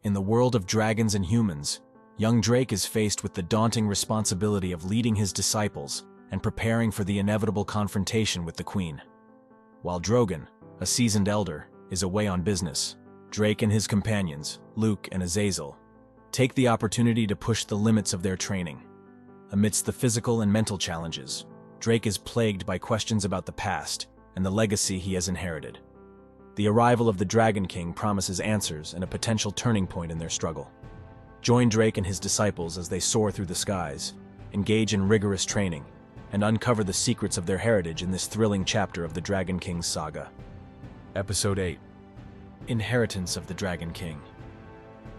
In the world of dragons and humans, young Drake is faced with the daunting responsibility of leading his disciples and preparing for the inevitable confrontation with the Queen. While Drogon, a seasoned elder, is away on business, Drake and his companions, Luke and Azazel, take the opportunity to push the limits of their training. Amidst the physical and mental challenges, Drake is plagued by questions about the past and the legacy he has inherited. The arrival of the Dragon King promises answers and a potential turning point in their struggle. Join Drake and his disciples as they soar through the skies, engage in rigorous training, and uncover the secrets of their heritage in this thrilling chapter of the Dragon King's saga. Episode 8. Inheritance of the Dragon King.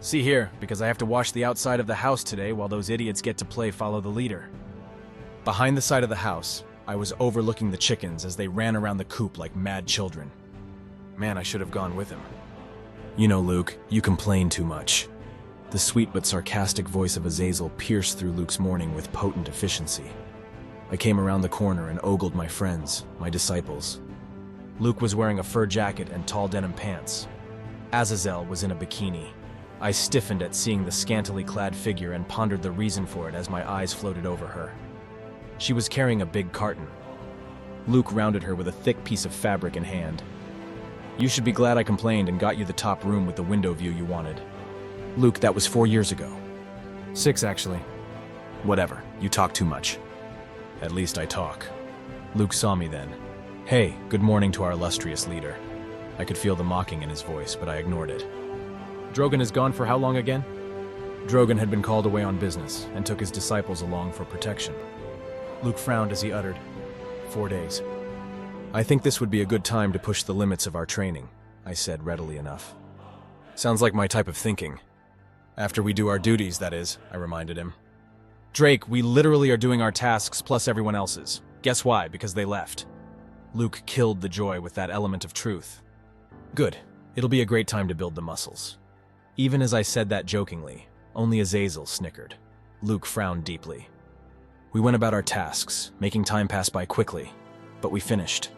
See here, because I have to wash the outside of the house today while those idiots get to play follow the leader. Behind the side of the house, I was overlooking the chickens as they ran around the coop like mad children. Man, I should have gone with him. You know, Luke, you complain too much. The sweet but sarcastic voice of Azazel pierced through Luke's morning with potent efficiency. I came around the corner and ogled my friends, my disciples. Luke was wearing a fur jacket and tall denim pants. Azazel was in a bikini. I stiffened at seeing the scantily clad figure and pondered the reason for it as my eyes floated over her. She was carrying a big carton. Luke rounded her with a thick piece of fabric in hand. You should be glad I complained and got you the top room with the window view you wanted. Luke, that was 4 years ago. 6, actually. Whatever, you talk too much. At least I talk. Luke saw me then. Hey, good morning to our illustrious leader. I could feel the mocking in his voice, but I ignored it. Drogon is gone for how long again? Drogon had been called away on business and took his disciples along for protection. Luke frowned as he uttered, 4 days. I think this would be a good time to push the limits of our training, I said readily enough. Sounds like my type of thinking. After we do our duties, that is, I reminded him. Drake, we literally are doing our tasks plus everyone else's. Guess why? Because they left. Luke killed the joy with that element of truth. Good. It'll be a great time to build the muscles. Even as I said that jokingly, only Azazel snickered. Luke frowned deeply. We went about our tasks, making time pass by quickly, but we finished.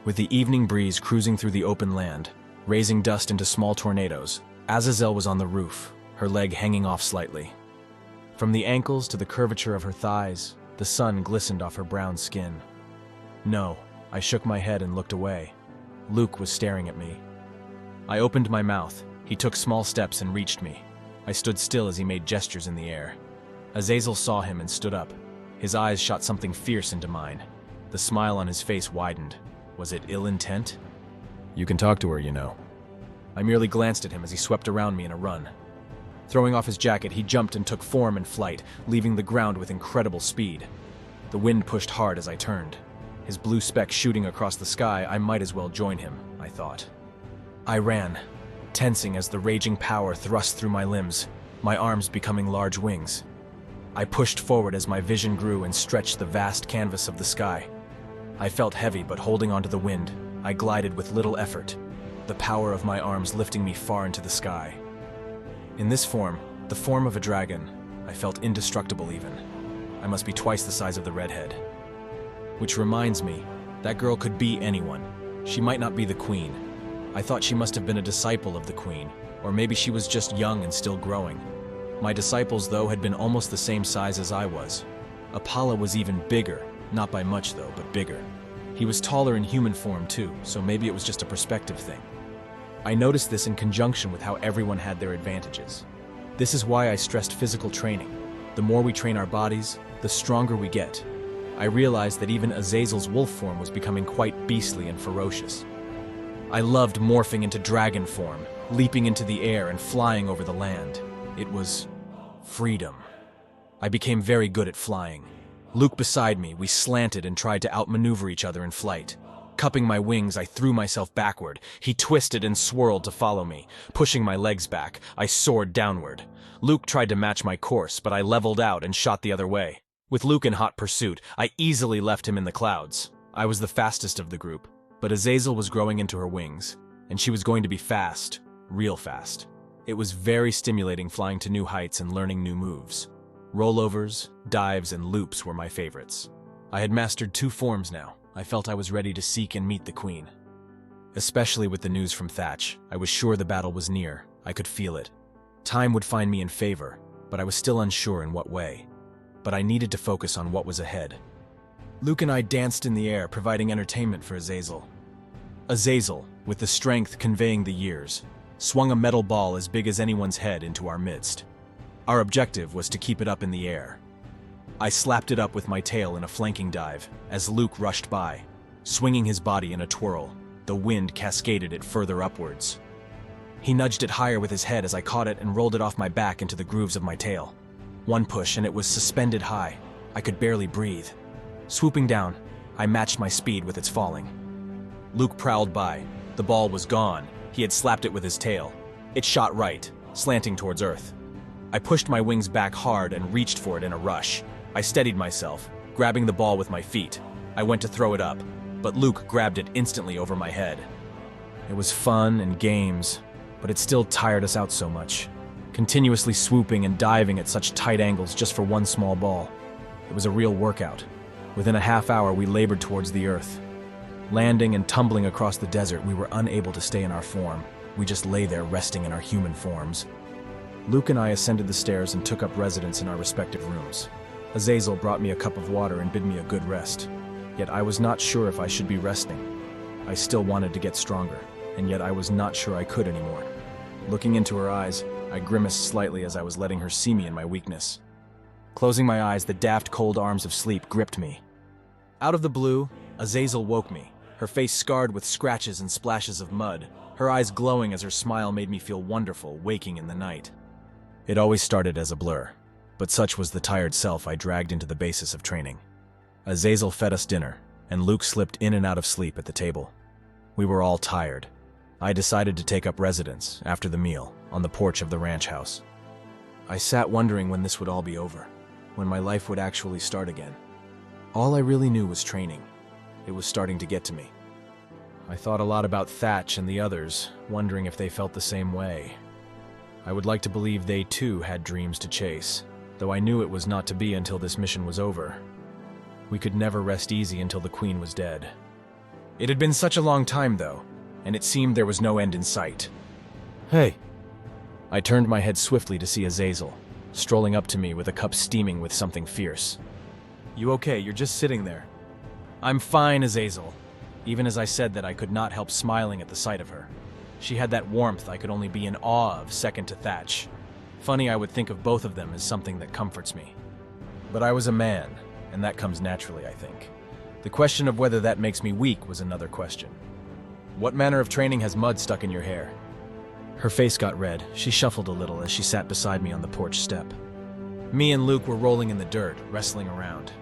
With the evening breeze cruising through the open land, raising dust into small tornadoes, Azazel was on the roof, her leg hanging off slightly. From the ankles to the curvature of her thighs, the sun glistened off her brown skin. No, I shook my head and looked away. Luke was staring at me. I opened my mouth. He took small steps and reached me. I stood still as he made gestures in the air. Azazel saw him and stood up. His eyes shot something fierce into mine. The smile on his face widened. Was it ill intent? You can talk to her, you know. I merely glanced at him as he swept around me in a run. Throwing off his jacket, he jumped and took form in flight, leaving the ground with incredible speed. The wind pushed hard as I turned. His blue speck shooting across the sky, I might as well join him, I thought. I ran, tensing as the raging power thrust through my limbs, my arms becoming large wings. I pushed forward as my vision grew and stretched the vast canvas of the sky. I felt heavy, but holding onto the wind, I glided with little effort, the power of my arms lifting me far into the sky. In this form, the form of a dragon, I felt indestructible even. I must be twice the size of the redhead. Which reminds me, that girl could be anyone. She might not be the queen. I thought she must have been a disciple of the queen, or maybe she was just young and still growing. My disciples, though, had been almost the same size as I was. Apollo was even bigger, not by much though, but bigger. He was taller in human form too, so maybe it was just a perspective thing. I noticed this in conjunction with how everyone had their advantages. This is why I stressed physical training. The more we train our bodies, the stronger we get. I realized that even Azazel's wolf form was becoming quite beastly and ferocious. I loved morphing into dragon form, leaping into the air and flying over the land. It was freedom. I became very good at flying. Luke beside me, we slanted and tried to outmaneuver each other in flight. Cupping my wings, I threw myself backward. He twisted and swirled to follow me. Pushing my legs back, I soared downward. Luke tried to match my course, but I leveled out and shot the other way. With Luke in hot pursuit, I easily left him in the clouds. I was the fastest of the group, but Azazel was growing into her wings, and she was going to be fast, real fast. It was very stimulating flying to new heights and learning new moves. Rollovers, dives, and loops were my favorites. I had mastered 2 forms now. I felt I was ready to seek and meet the queen. Especially with the news from Thatch, I was sure the battle was near. I could feel it. Time would find me in favor, but I was still unsure in what way. But I needed to focus on what was ahead. Luke and I danced in the air, providing entertainment for Azazel. Azazel, with the strength conveying the years, swung a metal ball as big as anyone's head into our midst. Our objective was to keep it up in the air. I slapped it up with my tail in a flanking dive as Luke rushed by, swinging his body in a twirl. The wind cascaded it further upwards. He nudged it higher with his head as I caught it and rolled it off my back into the grooves of my tail. One push and it was suspended high. I could barely breathe. Swooping down, I matched my speed with its falling. Luke prowled by. The ball was gone. He had slapped it with his tail. It shot right, slanting towards Earth. I pushed my wings back hard and reached for it in a rush. I steadied myself, grabbing the ball with my feet. I went to throw it up, but Luke grabbed it instantly over my head. It was fun and games, but it still tired us out so much, continuously swooping and diving at such tight angles just for one small ball. It was a real workout. Within a half hour, we labored towards the Earth. Landing and tumbling across the desert, we were unable to stay in our form. We just lay there resting in our human forms. Luke and I ascended the stairs and took up residence in our respective rooms. Azazel brought me a cup of water and bid me a good rest. Yet I was not sure if I should be resting. I still wanted to get stronger, and yet I was not sure I could anymore. Looking into her eyes, I grimaced slightly as I was letting her see me in my weakness. Closing my eyes, the daft cold arms of sleep gripped me. Out of the blue, Azazel woke me, her face scarred with scratches and splashes of mud, her eyes glowing as her smile made me feel wonderful, waking in the night. It always started as a blur, but such was the tired self I dragged into the basis of training. Azazel fed us dinner, and Luke slipped in and out of sleep at the table. We were all tired. I decided to take up residence, after the meal, on the porch of the ranch house. I sat wondering when this would all be over, when my life would actually start again. All I really knew was training. It was starting to get to me. I thought a lot about Thatch and the others, wondering if they felt the same way. I would like to believe they too had dreams to chase, though I knew it was not to be until this mission was over. We could never rest easy until the Queen was dead. It had been such a long time, though, and it seemed there was no end in sight. Hey! I turned my head swiftly to see Azazel, strolling up to me with a cup steaming with something fierce. You okay? You're just sitting there. I'm fine, Azazel. Even as I said that, I could not help smiling at the sight of her. She had that warmth I could only be in awe of, second to Thatch. Funny I would think of both of them as something that comforts me. But I was a man, and that comes naturally, I think. The question of whether that makes me weak was another question. What manner of training has mud stuck in your hair? Her face got red. She shuffled a little as she sat beside me on the porch step. Me and Luke were rolling in the dirt, wrestling around.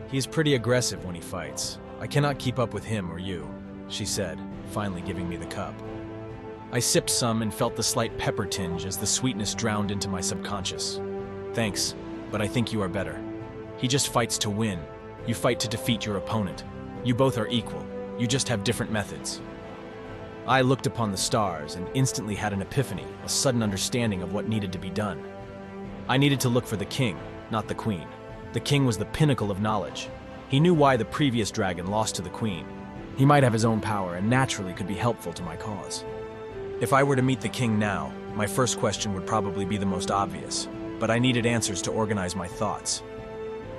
He is pretty aggressive when he fights. I cannot keep up with him or you, she said, finally giving me the cup. I sipped some and felt the slight pepper tinge as the sweetness drowned into my subconscious. Thanks, but I think you are better. He just fights to win. You fight to defeat your opponent. You both are equal. You just have different methods. I looked upon the stars and instantly had an epiphany, a sudden understanding of what needed to be done. I needed to look for the king, not the queen. The king was the pinnacle of knowledge. He knew why the previous dragon lost to the queen. He might have his own power and naturally could be helpful to my cause. If I were to meet the king now, my first question would probably be the most obvious, but I needed answers to organize my thoughts.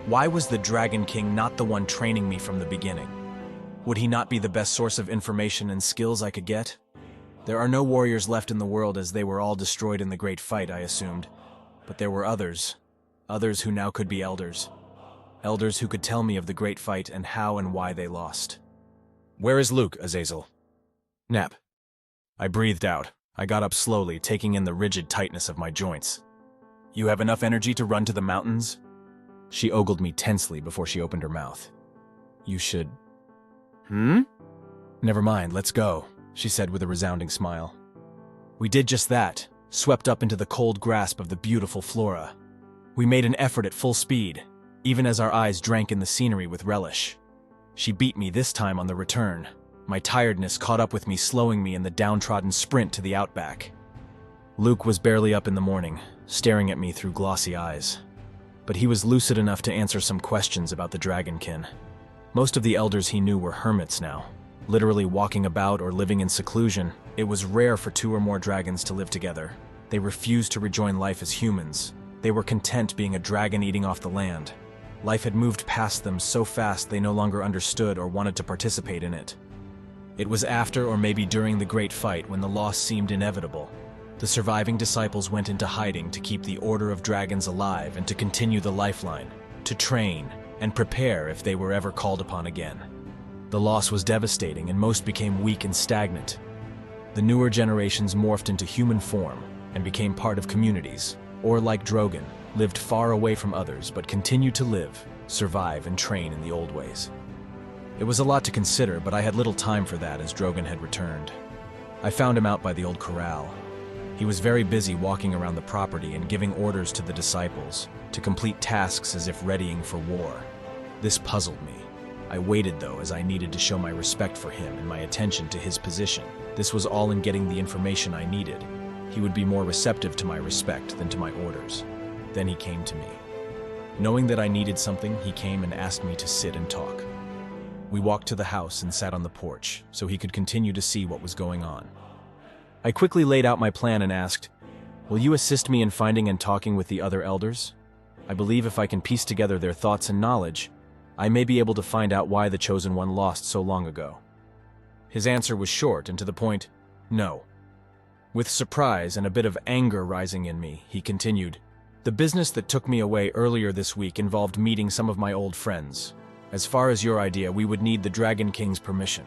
Why was the Dragon King not the one training me from the beginning? Would he not be the best source of information and skills I could get? There are no warriors left in the world as they were all destroyed in the great fight, I assumed. But there were others who now could be elders. Elders who could tell me of the great fight and how and why they lost. Where is Luke, Azazel? Nap. I breathed out. I got up slowly, taking in the rigid tightness of my joints. You have enough energy to run to the mountains? She ogled me tensely before she opened her mouth. You should... Never mind, let's go, she said with a resounding smile. We did just that, swept up into the cold grasp of the beautiful flora. We made an effort at full speed, even as our eyes drank in the scenery with relish. She beat me this time on the return. My tiredness caught up with me, slowing me in the downtrodden sprint to the outback. Luke was barely up in the morning, staring at me through glossy eyes. But he was lucid enough to answer some questions about the Dragonkin. Most of the elders he knew were hermits now, literally walking about or living in seclusion. It was rare for 2 or more dragons to live together. They refused to rejoin life as humans. They were content being a dragon eating off the land. Life had moved past them so fast they no longer understood or wanted to participate in it. It was after or maybe during the great fight when the loss seemed inevitable. The surviving disciples went into hiding to keep the Order of Dragons alive and to continue the lifeline, to train and prepare if they were ever called upon again. The loss was devastating and most became weak and stagnant. The newer generations morphed into human form and became part of communities, or like Drogon, lived far away from others but continued to live, survive, and train in the old ways. It was a lot to consider, but I had little time for that as Drogon had returned. I found him out by the old corral. He was very busy walking around the property and giving orders to the disciples to complete tasks as if readying for war. This puzzled me. I waited though, as I needed to show my respect for him and my attention to his position. This was all in getting the information I needed. He would be more receptive to my respect than to my orders. Then he came to me. Knowing that I needed something, he came and asked me to sit and talk. We walked to the house and sat on the porch so he could continue to see what was going on. I quickly laid out my plan and asked, "Will you assist me in finding and talking with the other elders? I believe if I can piece together their thoughts and knowledge, I may be able to find out why the Chosen One lost so long ago." His answer was short and to the point, "No." With surprise and a bit of anger rising in me, he continued, "The business that took me away earlier this week involved meeting some of my old friends. As far as your idea, we would need the Dragon King's permission.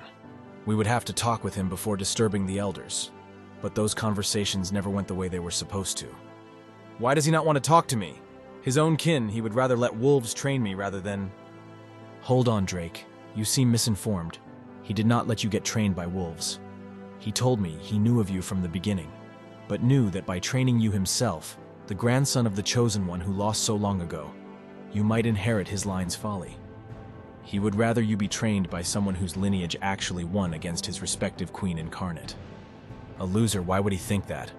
We would have to talk with him before disturbing the elders. But those conversations never went the way they were supposed to." "Why does he not want to talk to me? His own kin, he would rather let wolves train me rather than—" "Hold on, Drake. You seem misinformed. He did not let you get trained by wolves. He told me he knew of you from the beginning, but knew that by training you himself, the grandson of the Chosen One who lost so long ago, you might inherit his line's folly. He would rather you be trained by someone whose lineage actually won against his respective queen incarnate. A loser, why would he think that?"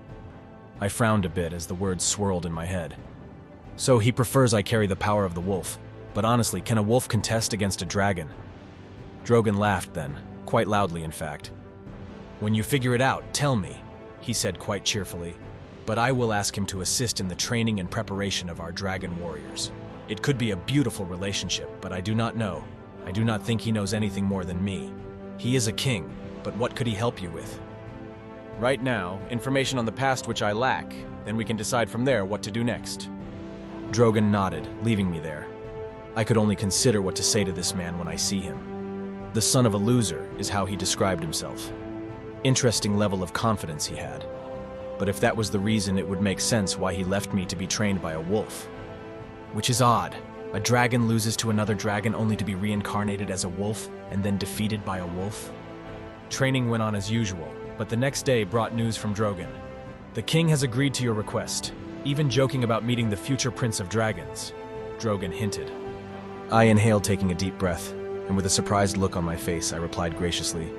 I frowned a bit as the words swirled in my head. "So he prefers I carry the power of the wolf. But honestly, can a wolf contest against a dragon?" Drogon laughed then, quite loudly in fact. "When you figure it out, tell me," he said quite cheerfully. "But I will ask him to assist in the training and preparation of our dragon warriors. It could be a beautiful relationship, but I do not know. I do not think he knows anything more than me. He is a king, but what could he help you with?" "Right now, information on the past which I lack. Then we can decide from there what to do next." Drogon nodded, leaving me there. I could only consider what to say to this man when I see him. The son of a loser is how he described himself. Interesting level of confidence he had. But if that was the reason, it would make sense why he left me to be trained by a wolf. Which is odd. A dragon loses to another dragon only to be reincarnated as a wolf and then defeated by a wolf. Training went on as usual, but the next day brought news from Drogon. "The king has agreed to your request, even joking about meeting the future Prince of Dragons," Drogon hinted. I inhaled, taking a deep breath, and with a surprised look on my face, I replied graciously,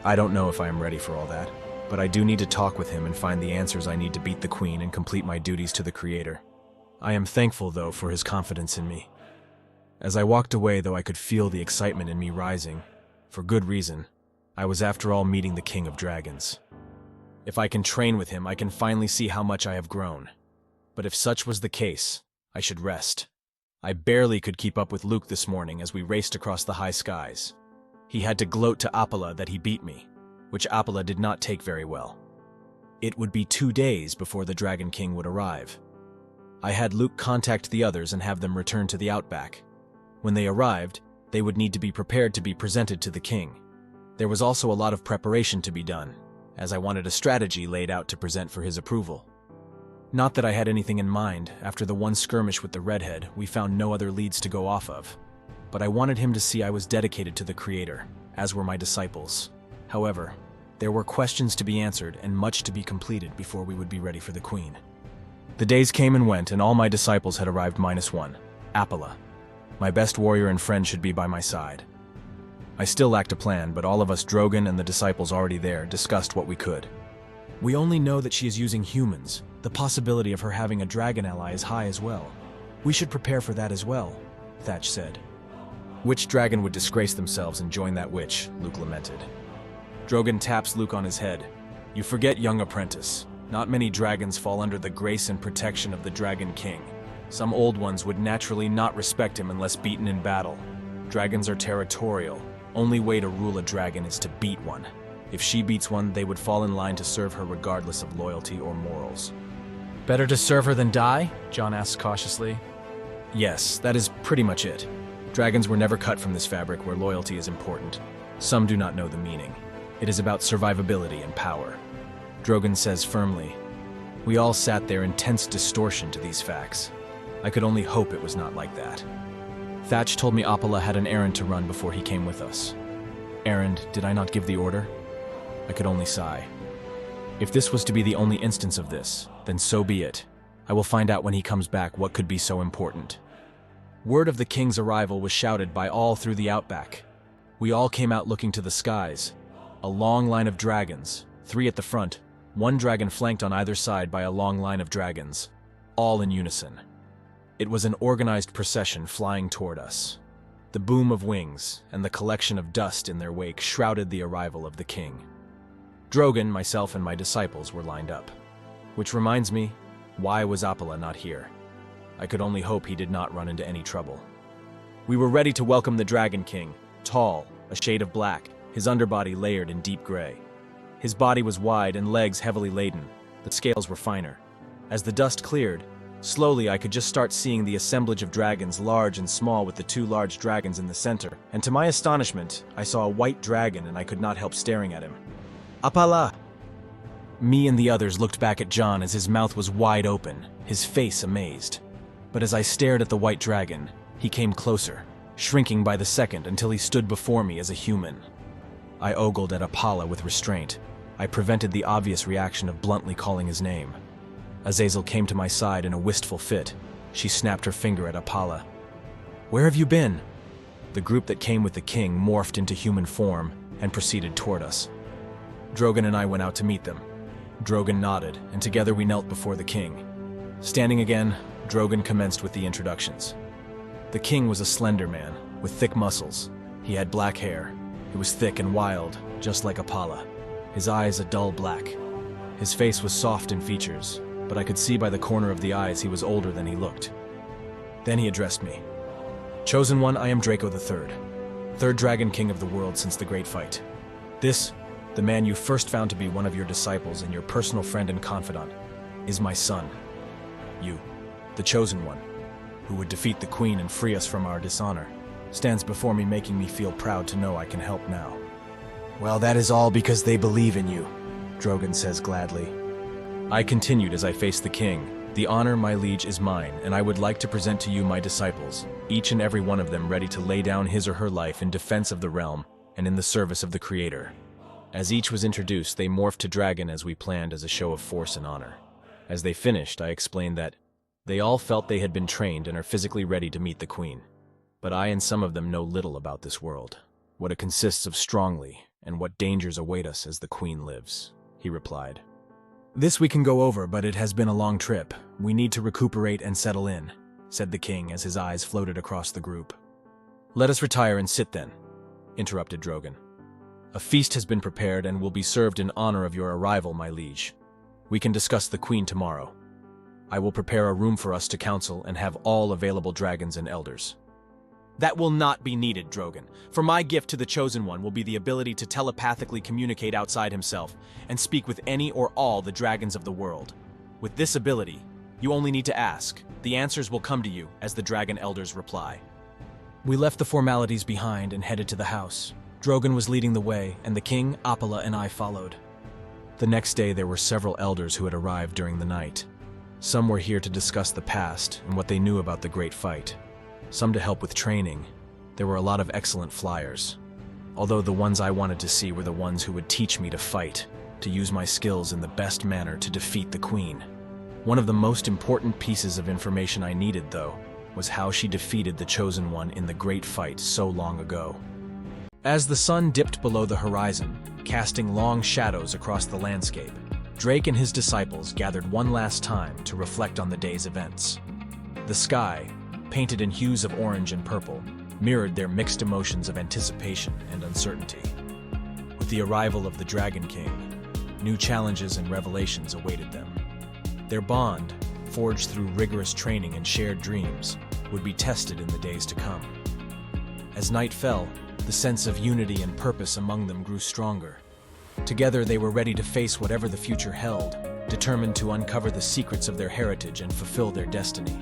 "I don't know if I am ready for all that, but I do need to talk with him and find the answers I need to beat the Queen and complete my duties to the Creator. I am thankful, though, for his confidence in me." As I walked away, though I could feel the excitement in me rising, for good reason, I was after all meeting the King of Dragons. If I can train with him, I can finally see how much I have grown. But if such was the case, I should rest. I barely could keep up with Luke this morning as we raced across the high skies. He had to gloat to Apala that he beat me, which Apala did not take very well. It would be 2 days before the Dragon King would arrive. I had Luke contact the others and have them return to the Outback. When they arrived, they would need to be prepared to be presented to the king. There was also a lot of preparation to be done, as I wanted a strategy laid out to present for his approval. Not that I had anything in mind. After the one skirmish with the redhead, we found no other leads to go off of. But I wanted him to see I was dedicated to the Creator, as were my disciples. However, there were questions to be answered and much to be completed before we would be ready for the Queen. The days came and went, and all my disciples had arrived minus one, Apala. My best warrior and friend should be by my side. I still lacked a plan, but all of us, Drogon and the disciples already there, discussed what we could. "We only know that she is using humans. The possibility of her having a dragon ally is high as well. We should prepare for that as well," Thatch said. "Which dragon would disgrace themselves and join that witch?" Luke lamented. Drogon taps Luke on his head. "You forget, young apprentice. Not many dragons fall under the grace and protection of the Dragon King. Some old ones would naturally not respect him unless beaten in battle. Dragons are territorial. Only way to rule a dragon is to beat one. If she beats one, they would fall in line to serve her regardless of loyalty or morals. Better to serve her than die? John asks cautiously. Yes, that is pretty much it. Dragons were never cut from this fabric where loyalty is important. Some do not know the meaning. It is about survivability and power. Drogon says firmly. We all sat there in tense distortion to these facts. I could only hope it was not like that. Thatch told me Apala had an errand to run before he came with us. Errand, did I not give the order? I could only sigh. If this was to be the only instance of this, then so be it. I will find out when he comes back what could be so important. Word of the king's arrival was shouted by all through the outback. We all came out looking to the skies. A long line of dragons, 3 at the front, 1 dragon flanked on either side by a long line of dragons, all in unison. It was an organized procession flying toward us. The boom of wings and the collection of dust in their wake shrouded the arrival of the king. Drogon, myself, and my disciples were lined up. Which reminds me, why was Apala not here? I could only hope he did not run into any trouble. We were ready to welcome the Dragon King, tall, a shade of black, his underbody layered in deep gray. His body was wide and legs heavily laden. The scales were finer. As the dust cleared, slowly I could just start seeing the assemblage of dragons, large and small, with the 2 large dragons in the center. And to my astonishment, I saw a white dragon and I could not help staring at him. Apala! Me and the others looked back at John as his mouth was wide open, his face amazed. But as I stared at the white dragon, he came closer, shrinking by the second until he stood before me as a human. I ogled at Apala with restraint. I prevented the obvious reaction of bluntly calling his name. Azazel came to my side in a wistful fit. She snapped her finger at Apala. Where have you been? The group that came with the king morphed into human form and proceeded toward us. Drogon and I went out to meet them. Drogon nodded, and together we knelt before the king. Standing again, Drogon commenced with the introductions. The king was a slender man, with thick muscles. He had black hair. It was thick and wild, just like Apala. His eyes a dull black. His face was soft in features, but I could see by the corner of the eyes he was older than he looked. Then he addressed me. Chosen One, I am Draco III, 3rd Dragon King of the world since the Great Fight. This, the man you first found to be one of your disciples and your personal friend and confidant, is my son. You, the Chosen One, who would defeat the Queen and free us from our dishonor, stands before me, making me feel proud to know I can help now. Well, that is all because they believe in you, Drogon says gladly. I continued as I faced the king. The honor, my liege, is mine, and I would like to present to you my disciples, each and every one of them ready to lay down his or her life in defense of the realm and in the service of the Creator. As each was introduced, they morphed to dragon as we planned as a show of force and honor. As they finished, I explained that they all felt they had been trained and are physically ready to meet the Queen. But I and some of them know little about this world, what it consists of strongly, and what dangers await us as the Queen lives, he replied. This we can go over, but it has been a long trip. We need to recuperate and settle in, said the king as his eyes floated across the group. Let us retire and sit then, interrupted Drogon. A feast has been prepared and will be served in honor of your arrival, my liege. We can discuss the Queen tomorrow. I will prepare a room for us to counsel and have all available dragons and elders. That will not be needed, Drogon, for my gift to the Chosen One will be the ability to telepathically communicate outside himself and speak with any or all the dragons of the world. With this ability, you only need to ask. The answers will come to you as the dragon elders reply. We left the formalities behind and headed to the house. Drogon was leading the way, and the king, Apala, and I followed. The next day there were several elders who had arrived during the night. Some were here to discuss the past and what they knew about the Great Fight. Some to help with training. There were a lot of excellent flyers. Although the ones I wanted to see were the ones who would teach me to fight, to use my skills in the best manner to defeat the Queen. One of the most important pieces of information I needed, though, was how she defeated the Chosen One in the Great Fight so long ago. As the sun dipped below the horizon, casting long shadows across the landscape, Drake and his disciples gathered one last time to reflect on the day's events. The sky, painted in hues of orange and purple, mirrored their mixed emotions of anticipation and uncertainty. With the arrival of the Dragon King, New challenges and revelations awaited them. Their bond, forged through rigorous training and shared dreams, would be tested in the days to come. As night fell, the sense of unity and purpose among them grew stronger. Together they were ready to face whatever the future held, determined to uncover the secrets of their heritage and fulfill their destiny.